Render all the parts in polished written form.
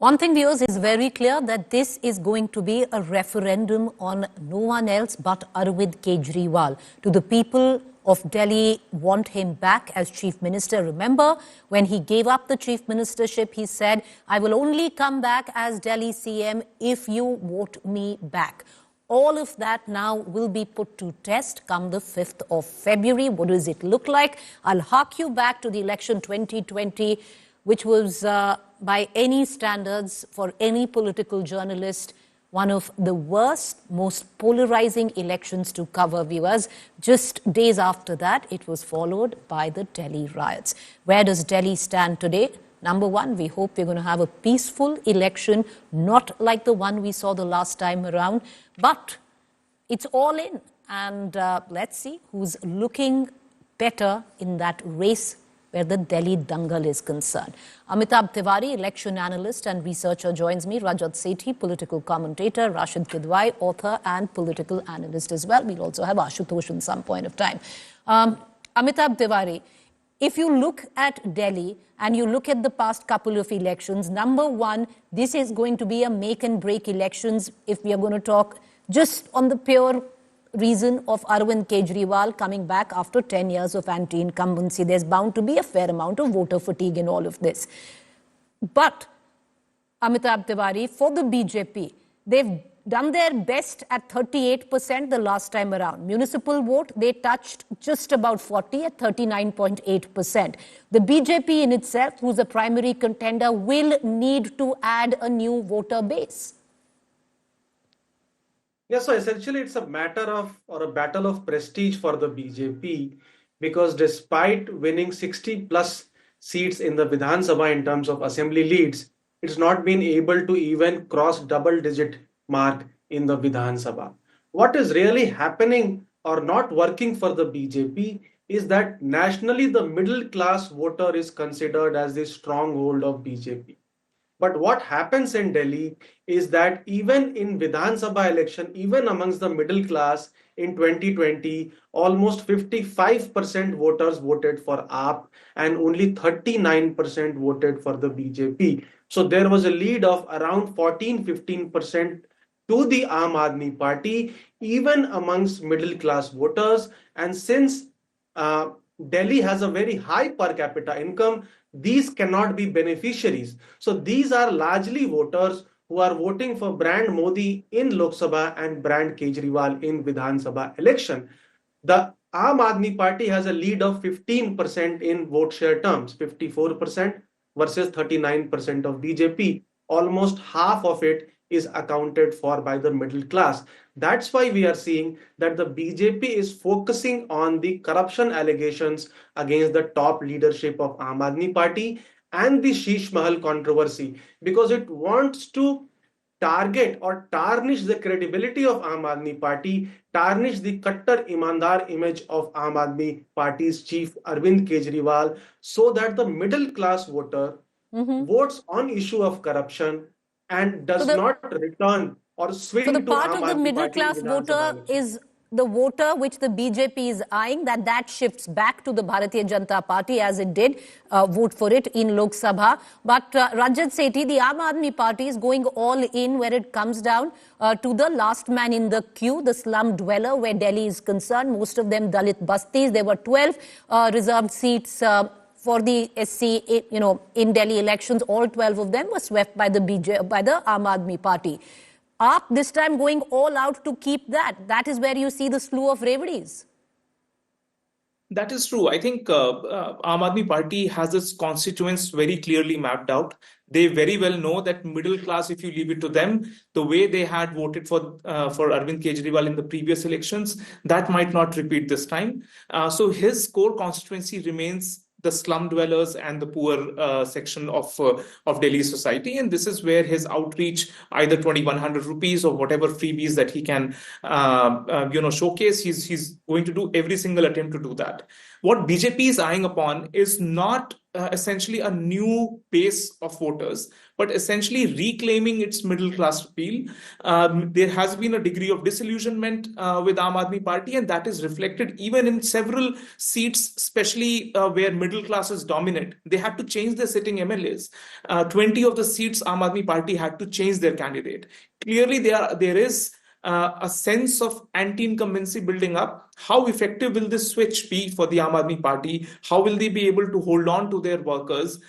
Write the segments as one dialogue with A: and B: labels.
A: One thing, viewers, is very clear that this is going to be a referendum on no one else but Arvind Kejriwal. Do the people of Delhi want him back as Chief Minister? Remember, when he gave up the Chief Ministership, he said, I will only come back as Delhi CM if you vote me back. All of that now will be put to test come the 5th of February. What does it look like? I'll hark you back to the election 2020, which was, by any standards, for any political journalist, one of the worst, most polarizing elections to cover, viewers. Just days after that, it was followed by the Delhi riots. Where does Delhi stand today? Number one, we hope we're going to have a peaceful election, not like the one we saw the last time around, but it's all in. And let's see who's looking better in that race where the Delhi dangal is concerned. Amitabh Tiwari, election analyst and researcher, joins me. Rajat Sethi, political commentator. Rashid Kidwai, author and political analyst as well. We'll also have Ashutosh at some point of time. Amitabh Tiwari, if you look at Delhi and you look at the past couple of elections, number one, this is going to be a make and break elections if we are going to talk just on the pure reason of Arvind Kejriwal coming back after 10 years of anti-incumbency. There's bound to be a fair amount of voter fatigue in all of this. But, Amitabh Tiwari, for the BJP, they've done their best at 38% the last time around. Municipal vote, they touched just about 40 at 39.8%. The BJP in itself, who's a primary contender, will need to add a new voter base.
B: Yeah, so essentially it's a matter of, or a battle of prestige for the BJP, because despite winning 60 plus seats in the Vidhan Sabha in terms of assembly leads, it's not been able to even cross double-digit mark in the Vidhan Sabha. What is really happening or not working for the BJP is that nationally the middle class voter is considered as the stronghold of BJP. But what happens in Delhi is that even in Vidhan Sabha election, even amongst the middle class in 2020, almost 55% voters voted for AAP and only 39% voted for the BJP. So there was a lead of around 14-15% to the Aam Aadmi Party, even amongst middle class voters. And since Delhi has a very high per capita income, these cannot be beneficiaries. So these are largely voters who are voting for brand Modi in Lok Sabha and brand Kejriwal in Vidhan Sabha election. The Aam Aadmi Party has a lead of 15% in vote share terms, 54% versus 39% of BJP. Almost half of it is accounted for by the middle class. That's why we are seeing that the BJP is focusing on the corruption allegations against the top leadership of Aam Aadmi Party and the Sheesh Mahal controversy, because it wants to target or tarnish the credibility of Aam Aadmi Party, tarnish the Kattar Imandar image of Aam Aadmi Party's chief Arvind Kejriwal, so that the middle class voter votes on issue of corruption and does not return or swing to
A: So the part
B: Aam
A: of the
B: Aadmi
A: middle
B: Party
A: class voter is the voter which the BJP is eyeing, that shifts back to the Bharatiya Janata Party as it did vote for it in Lok Sabha. But Rajat Sethi, the Aam Aadmi Party is going all in where it comes down to the last man in the queue, the slum dweller where Delhi is concerned. Most of them Dalit Bastis. There were 12 reserved seats for the SC, in Delhi elections. All 12 of them were swept by the Aam Aadmi Party. AAP this time going all out to keep that. That is where you see the slew of reveries.
C: That is true. I think Aam Aadmi Party has its constituents very clearly mapped out. They very well know that middle class, if you leave it to them, the way they had voted for Arvind Kejriwal in the previous elections, that might not repeat this time. So his core constituency remains the slum dwellers and the poor section of Delhi society. And this is where his outreach, either 2,100 rupees or whatever freebies that he can showcase, he's going to do every single attempt to do that. What BJP is eyeing upon is not essentially a new base of voters, but essentially reclaiming its middle class appeal. There has been a degree of disillusionment with Aam Aadmi Party, and that is reflected even in several seats, especially where middle classes dominate. They had to change their sitting MLAs. 20 of the seats, Aam Aadmi Party had to change their candidate. Clearly, there is a sense of anti-incumbency building up. How effective will this switch be for the Aam Aadmi Party? How will they be able to hold on to their workers,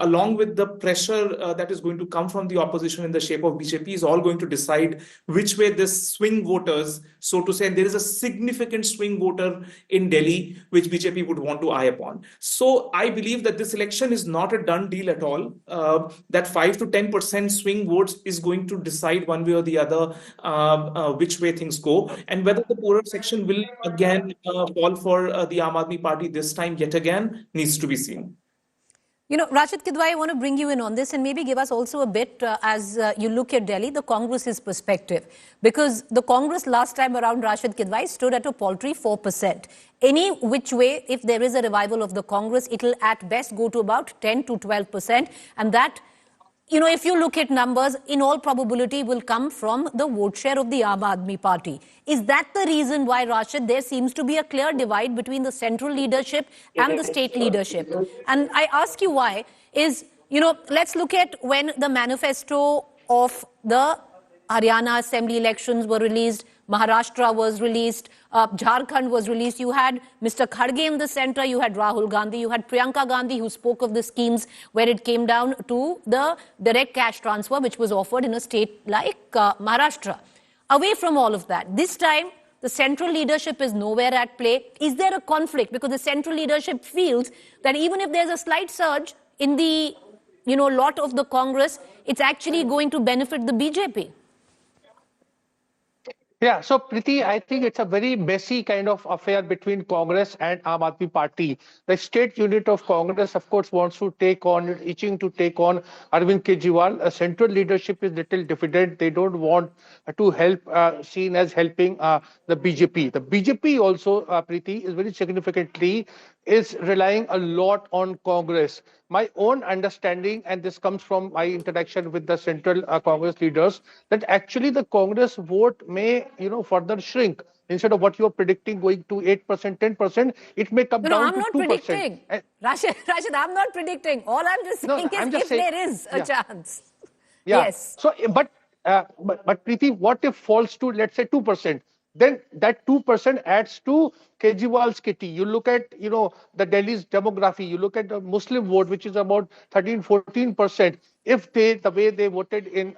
C: along with the pressure that is going to come from the opposition in the shape of BJP is all going to decide which way this swing voters, so to say, and there is a significant swing voter in Delhi which BJP would want to eye upon. So I believe that this election is not a done deal at all. That 5 to 10% swing votes is going to decide one way or the other which way things go, and whether the poorer section will again fall for the Aam Aadmi Party this time yet again needs to be seen.
A: You know, Rashid Kidwai, I want to bring you in on this and maybe give us also a bit, as you look at Delhi, the Congress's perspective. Because the Congress last time around, Rashid Kidwai, stood at a paltry 4%. Any which way, if there is a revival of the Congress, it will at best go to about 10 to 12%. And that, you know, if you look at numbers, in all probability will come from the vote share of the Aam Aadmi Party. Is that the reason why, Rashid, there seems to be a clear divide between the central leadership and the state leadership? And I ask you why is, you know, let's look at when the manifesto of the Haryana assembly elections were released, Maharashtra was released, Jharkhand was released. You had Mr. Kharge in the center, you had Rahul Gandhi, you had Priyanka Gandhi who spoke of the schemes where it came down to the direct cash transfer which was offered in a state like Maharashtra. Away from all of that, this time the central leadership is nowhere at play. Is there a conflict? Because the central leadership feels that even if there's a slight surge in the, you know, lot of the Congress, it's actually going to benefit the BJP.
D: Yeah, so Preeti, I think it's a very messy kind of affair between Congress and Aam Aadmi Party. The state unit of Congress, of course, wants to take on, itching to take on Arvind Kejriwal. A central leadership is little diffident. They don't want to help, seen as helping the BJP. The BJP also, Preeti, is very significantly is relying a lot on Congress. My own understanding, and this comes from my interaction with the central Congress leaders, that actually the Congress vote may, you know, further shrink. Instead of what you're predicting going to 8%, 10%, it may come down to 2%.
A: I'm not predicting. Rashid, I'm not predicting. All I'm just saying is if there is a chance.
D: Yeah.
A: Yes.
D: So, but Preeti, what if falls to, let's say, 2%? Then that 2% adds to Kejriwal's kitty. You look at, you know, the Delhi's demography, you look at the Muslim vote, which is about 13, 14%. If they, the way they voted in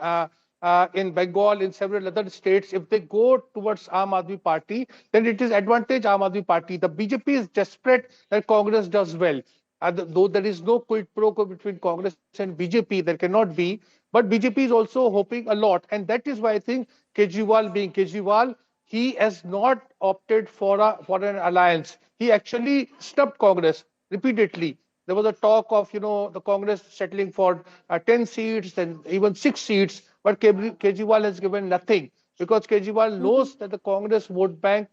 D: Bengal, in several other states, if they go towards Aam Aadmi Party, then it is advantage Aam Aadmi Party. The BJP is desperate that Congress does well. Though there is no quid pro quo between Congress and BJP, there cannot be. But BJP is also hoping a lot. And that is why I think Kejriwal being Kejriwal, he has not opted for an alliance. He actually snubbed Congress repeatedly. There was a talk of, you know, the Congress settling for 10 seats and even 6 seats, but Kejriwal has given nothing because Kejriwal knows that the Congress vote bank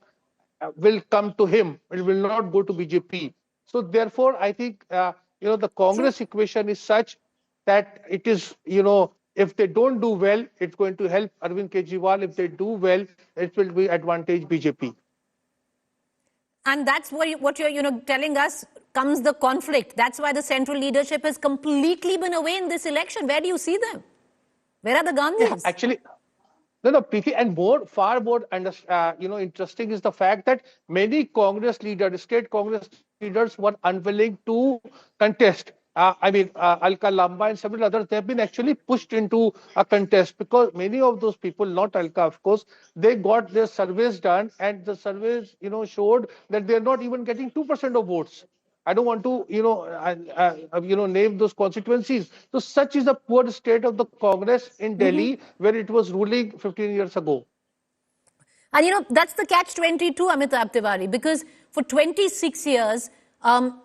D: will come to him. It will not go to BJP. So therefore, I think, you know, the Congress equation is such that it is, you know, if they don't do well, it's going to help Arvind Kejriwal. If they do well, it will be advantage BJP.
A: And that's what you're, you know, telling us comes the conflict. That's why the central leadership has completely been away in this election. Where do you see them? Where are the Gandhis?
D: Yeah, actually, no, Preeti, and far more, you know, interesting is the fact that many Congress leaders, state Congress leaders, were unwilling to contest. Alka Lamba and several others, they have been actually pushed into a contest because many of those people, not Alka, of course, they got their surveys done and the surveys, you know, showed that they're not even getting 2% of votes. I don't want to, you know, name those constituencies. So such is the poor state of the Congress in Delhi, where it was ruling 15 years ago.
A: And, you know, that's the catch-22, Amitabh Tiwari, because for 26 years,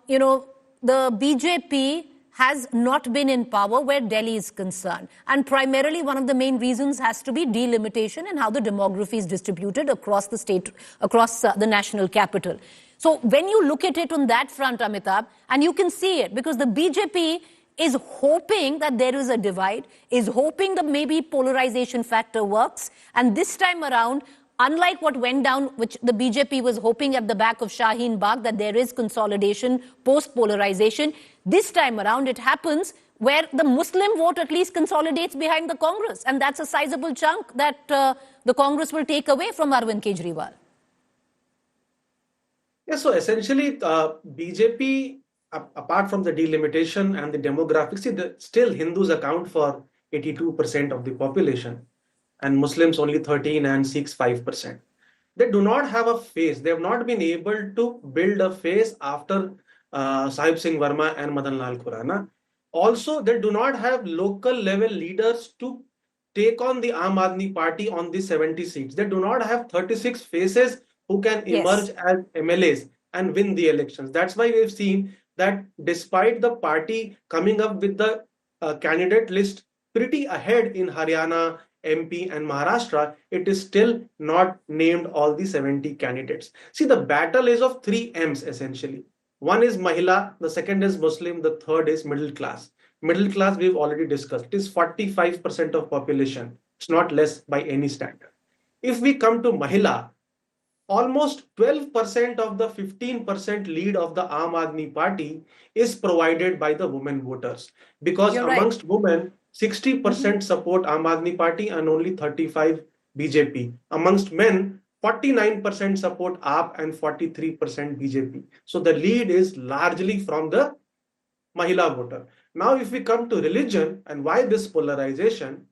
A: you know, the BJP has not been in power where Delhi is concerned. And primarily one of the main reasons has to be delimitation and how the demography is distributed across the state, across the national capital. So when you look at it on that front, Amitabh, and you can see it because the BJP is hoping that there is a divide, is hoping that maybe polarization factor works. And this time around, unlike what went down, which the BJP was hoping at the back of Shaheen Bagh, that there is consolidation post-polarization, this time around it happens where the Muslim vote at least consolidates behind the Congress. And that's a sizable chunk that the Congress will take away from Arvind Kejriwal.
B: Yeah, so essentially, BJP, apart from the delimitation and the demographics, still Hindus account for 82% of the population, and Muslims only 13 and Sikhs 5%. They do not have a face. They have not been able to build a face after Sahib Singh Verma and Madan Lal Khurana. Also, they do not have local level leaders to take on the Aam Aadmi Party on the 70 seats. They do not have 36 faces who can emerge as MLAs and win the elections. That's why we've seen that despite the party coming up with the candidate list pretty ahead in Haryana, MP and Maharashtra, it is still not named all the 70 candidates. See, the battle is of three M's essentially. One is Mahila, the second is Muslim, the third is middle class. Middle class we've already discussed. It is 45% of population. It's not less by any standard. If we come to Mahila, almost 12% of the 15% lead of the Aam Aadmi Party is provided by the women voters. Because amongst women, 60% support Aam Aadmi Party and only 35% BJP. Amongst men, 49% support AAP and 43% BJP. So the lead is largely from the Mahila voter. Now, if we come to religion and why this polarization,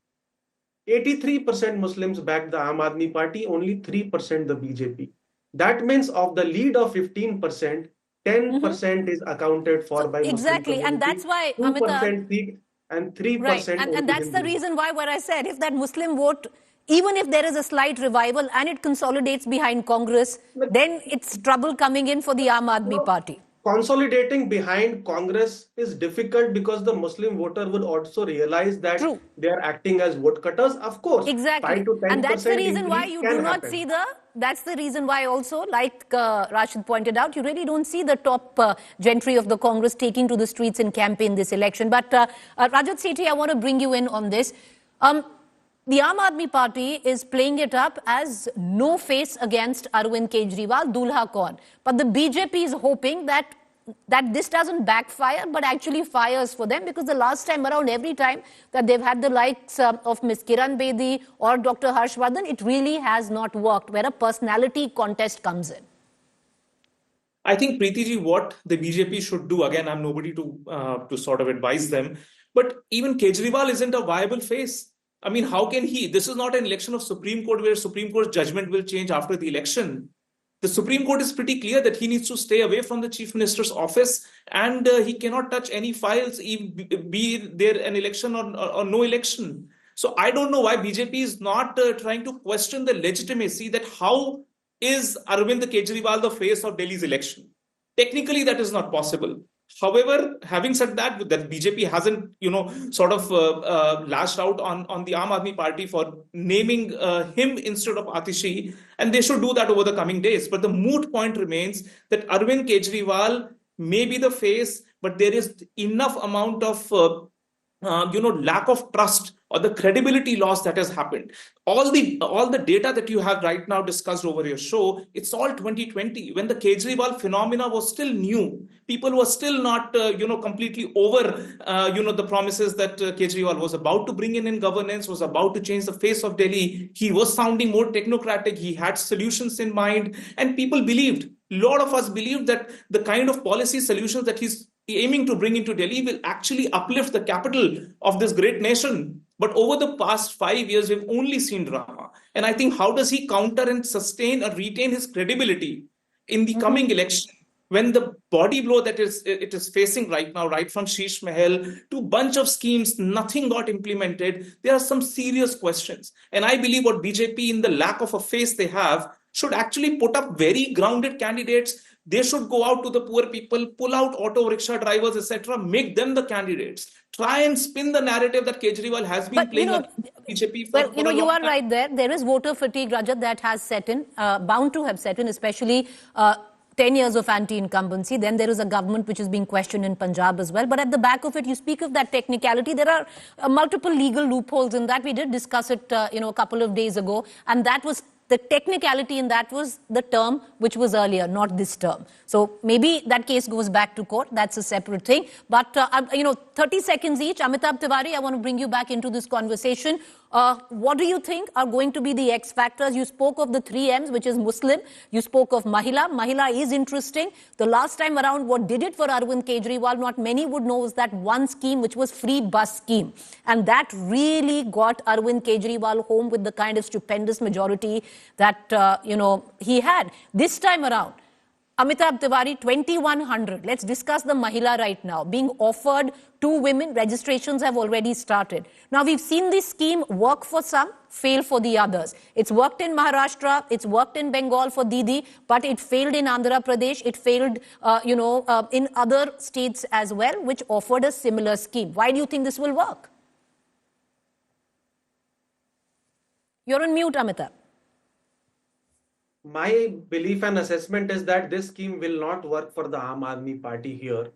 B: 83% Muslims back the Aam Aadmi Party, only 3% the BJP. That means of the lead of 15%, 10% is accounted for by Muslim
A: exactly, and that's why
B: 2% Sikh and 3%.
A: Right, and that's the reason why what I said, if that Muslim vote, even if there is a slight revival and it consolidates behind Congress, then it's trouble coming in for the Aam Aadmi Party.
B: Consolidating behind Congress is difficult because the Muslim voter would also realize that they are acting as vote cutters. Of course,
A: exactly,
B: 5 to 10%
A: and that's the reason why you do not
B: happen.
A: see that's the reason why also, like Rashid pointed out, you really don't see the top gentry of the Congress taking to the streets in campaign this election. But Rajat Sethi, I want to bring you in on this. The Aam Aadmi Party is playing it up as no face against Arvind Kejriwal, Dulha Kaun. But the BJP is hoping that this doesn't backfire, but actually fires for them, because the last time around, every time that they've had the likes of Ms. Kiran Bedi or Dr. Harshvardhan, it really has not worked, where a personality contest comes in.
C: I think, Preeti ji, what the BJP should do, again, I'm nobody to sort of advise them, but even Kejriwal isn't a viable face. I mean, how can he? This is not an election of Supreme Court where Supreme Court's judgment will change after the election. The Supreme Court is pretty clear that he needs to stay away from the Chief Minister's office, and he cannot touch any files, be there an election or no election. So I don't know why BJP is not trying to question the legitimacy that how is Arvind Kejriwal the face of Delhi's election? Technically, that is not possible. However, having said that BJP hasn't, sort of lashed out on the Aam Aadmi Party for naming him instead of Atishi, and they should do that over the coming days. But the moot point remains that Arvind Kejriwal may be the face, but there is enough amount of lack of trust or the credibility loss that has happened. All the data that you have right now discussed over your show, it's all 2020, when the Kejriwal phenomena was still new. People were still not, completely over, the promises that Kejriwal was about to bring in governance, was about to change the face of Delhi. He was sounding more technocratic. He had solutions in mind, and people believed. A lot of us believed that the kind of policy solutions that he's aiming to bring into Delhi will actually uplift the capital of this great nation. But over the past 5 years, we've only seen drama. And I think, how does he counter and sustain or retain his credibility in the coming election, when the body blow that it is facing right now, right from Sheesh Mahal to bunch of schemes, nothing got implemented? There are some serious questions. And I believe what BJP, in the lack of a face they have, should actually put up very grounded candidates. They should go out to the poor people, pull out auto rickshaw drivers, etc., make them the candidates. Try and spin the narrative that Kejriwal has been playing on BJP for
A: you are right there. There is voter fatigue, Rajat, that has set in, bound to have set in, especially 10 years of anti-incumbency. Then there is a government which is being questioned in Punjab as well. But at the back of it, you speak of that technicality. There are multiple legal loopholes in that. We did discuss it, a couple of days ago. And that was the technicality in that was the term which was earlier, not this term. So maybe that case goes back to court. That's a separate thing. But, 30 seconds each. Amitabh Tiwari, I want to bring you back into this conversation. What do you think are going to be the X factors? You spoke of the 3 M's, which is Muslim. You spoke of Mahila. Mahila is interesting. The last time around, what did it for Arvind Kejriwal, not many would know, was that one scheme, which was free bus scheme. And that really got Arvind Kejriwal home with the kind of stupendous majority that, he had. This time around, Amitabh Tiwari, 2,100. Let's discuss the Mahila right now. Being offered to women, registrations have already started. Now, we've seen this scheme work for some, fail for the others. It's worked in Maharashtra, it's worked in Bengal for Didi, but it failed in Andhra Pradesh, it failed, in other states as well, which offered a similar scheme. Why do you think this will work? You're on mute, Amitabh.
B: My belief and assessment is that this scheme will not work for the Aam Aadmi Party here,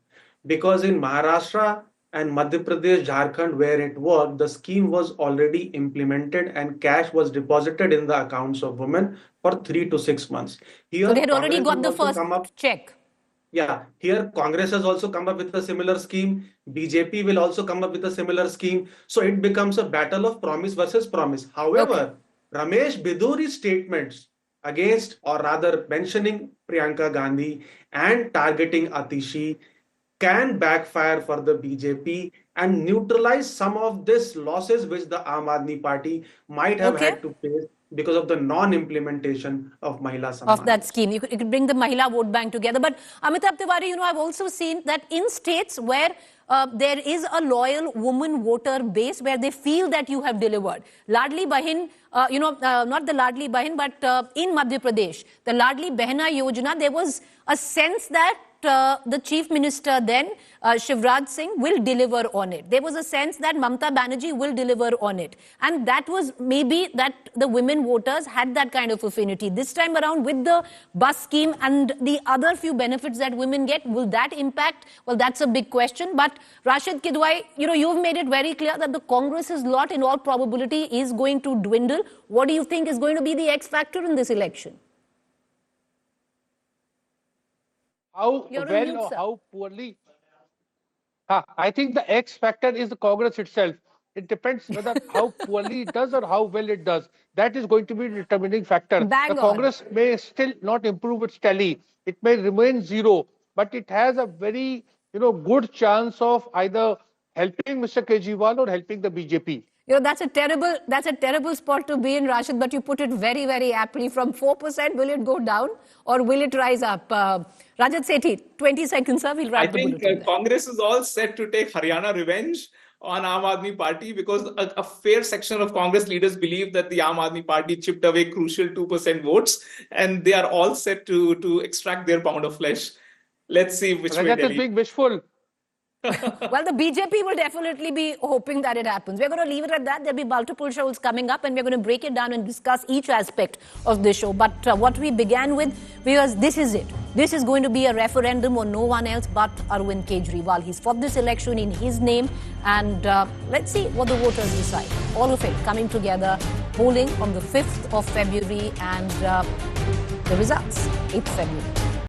B: because in Maharashtra and Madhya Pradesh, Jharkhand, where it worked, the scheme was already implemented and cash was deposited in the accounts of women for 3 to 6 months. Here,
A: So they had already
B: Congress
A: got the
B: has also
A: first check.
B: Yeah, here Congress has also come up with a similar scheme. BJP will also come up with a similar scheme. So it becomes a battle of promise versus promise. However, Ramesh Biduri's statements against, or rather mentioning Priyanka Gandhi and targeting Atishi, can backfire for the BJP and neutralize some of these losses which the Aam Aadmi Party might have had to face because of the non-implementation of Mahila Samman.
A: Of that scheme. You could bring the Mahila vote bank together. But Amitabh Tiwari, I've also seen that in states where there is a loyal woman voter base where they feel that you have delivered. Ladli Bahin, not the Ladli Bahin, but in Madhya Pradesh, the Ladli Behna Yojana, there was a sense that the Chief Minister then, Shivraj Singh, will deliver on it. There was a sense that Mamata Banerjee will deliver on it. And that was maybe that the women voters had that kind of affinity. This time around with the bus scheme and the other few benefits that women get, will that impact? Well, that's a big question. But Rashid Kidwai, you've made it very clear that the Congress's lot in all probability is going to dwindle. What do you think is going to be the X factor in this election?
D: How well or how poorly? I think the X factor is the Congress itself. It depends whether how poorly it does or how well it does. That is going to be the determining factor. The Congress may still not improve its tally. It may remain zero, but it has a very good chance of either helping Mr. Kejriwal or helping the BJP.
A: That's a terrible spot to be in, Rashid, but you put it very, very aptly. From 4%, will it go down or will it rise up? Rajat Sethi, 20 seconds, sir. We'll wrap the bulletin.
C: I think Congress is all set to take Haryana revenge on Aam Aadmi Party, because a fair section of Congress leaders believe that the Aam Aadmi Party chipped away crucial 2% votes, and they are all set to extract their pound of flesh. Let's see which way.
D: Rajat is being wishful.
A: Well, the BJP will definitely be hoping that it happens. We're going to leave it at that. There'll be multiple shows coming up, and we're going to break it down and discuss each aspect of this show. But what we began with, because this is it. This is going to be a referendum on no one else but Arvind Kejriwal. He's fought this election in his name, and let's see what the voters decide. All of it coming together, polling on the 5th of February, and the results, 8th February.